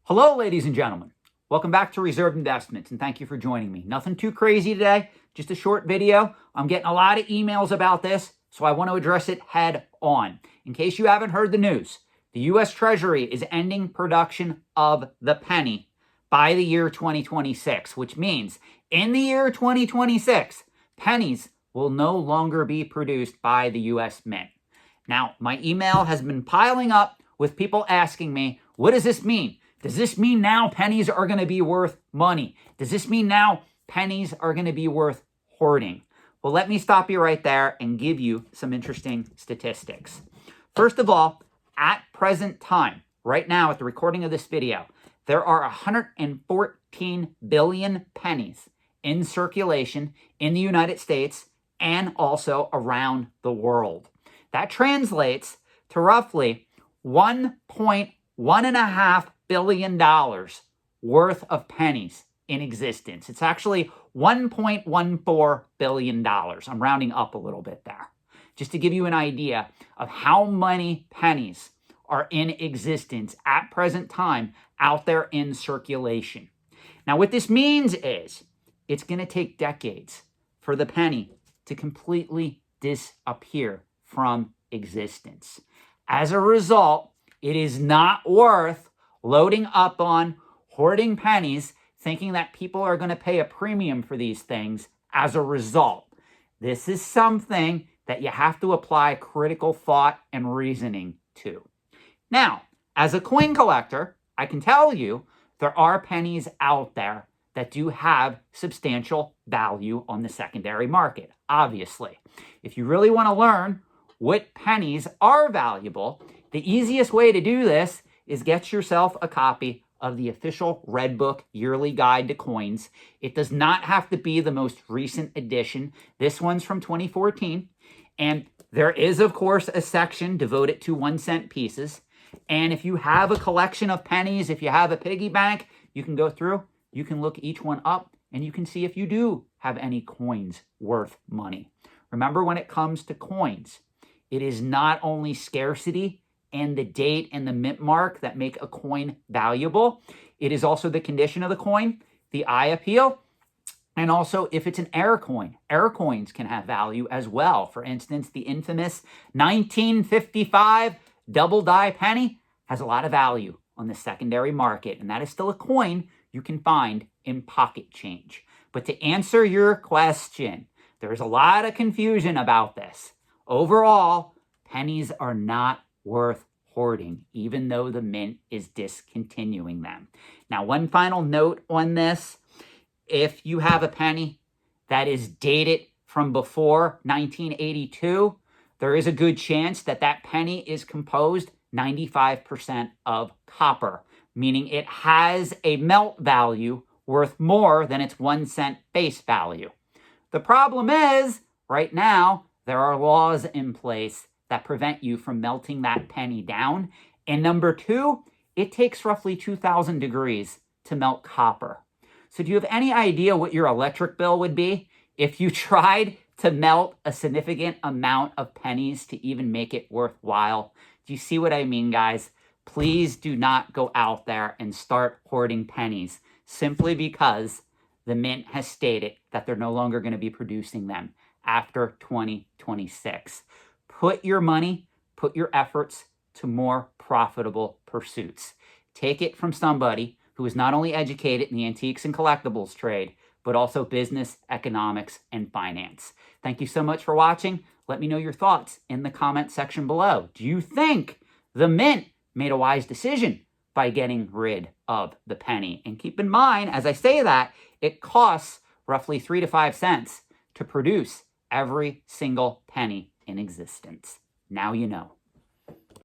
Hello, ladies and gentlemen. Welcome back to Reserved Investments, and thank you for joining me. Nothing too crazy today, just a short video. I'm getting a lot of emails about this, so I want to address it head on. In case you haven't heard the news, the U.S. Treasury is ending production of the penny by the year 2026, which means in the year 2026, pennies will no longer be produced by the U.S. Mint. Now, my email has been piling up with people asking me, what does this mean? Does this mean now pennies are going to be worth money? Does this mean now pennies are going to be worth hoarding? Well, let me stop you right there and give you some interesting statistics. First of all, at present time, right now at the recording of this video, there are 114 billion pennies in circulation in the United States and also around the world. That translates to roughly $1.5 billion worth of pennies in existence. It's actually $1.14 billion. I'm rounding up a little bit there, just to give you an idea of how many pennies are in existence at present time out there in circulation. Now, what this means is it's going to take decades for the penny to completely disappear from existence. As a result, it is not worth loading up on hoarding pennies, thinking that people are going to pay a premium for these things as a result. This is something that you have to apply critical thought and reasoning to. Now, as a coin collector, I can tell you there are pennies out there that do have substantial value on the secondary market, obviously. If you really want to learn what pennies are valuable, the easiest way to do this is get yourself a copy of the official Red Book Yearly Guide to Coins. It does not have to be the most recent edition. This one's from 2014. And there is, of course, a section devoted to 1-cent pieces. And if you have a collection of pennies, if you have a piggy bank, you can go through, you can look each one up, and you can see if you do have any coins worth money. Remember, when it comes to coins, it is not only scarcity and the date and the mint mark that make a coin valuable. It is also the condition of the coin, the eye appeal, and also if it's an error coin. Error coins can have value as well. For instance, the infamous 1955 double die penny has a lot of value on the secondary market, and that is still a coin you can find in pocket change. But to answer your question, there's a lot of confusion about this. Overall, pennies are not worth hoarding, even though the mint is discontinuing them. Now, one final note on this. If you have a penny that is dated from before 1982, there is a good chance that that penny is composed 95% of copper, meaning it has a melt value worth more than its 1-cent face value. The problem is, right now, there are laws in place that prevent you from melting that penny down. And number two, it takes roughly 2,000 degrees to melt copper. So do you have any idea what your electric bill would be if you tried to melt a significant amount of pennies to even make it worthwhile? Do you see what I mean, guys? Please do not go out there and start hoarding pennies simply because the mint has stated that they're no longer going to be producing them after 2026. Put your money, put your efforts to more profitable pursuits. Take it from somebody who is not only educated in the antiques and collectibles trade, but also business, economics, and finance. Thank you so much for watching. Let me know your thoughts in the comment section below. Do you think the mint made a wise decision by getting rid of the penny? And keep in mind, as I say that, it costs roughly 3 to 5 cents to produce every single penny in existence. Now you know.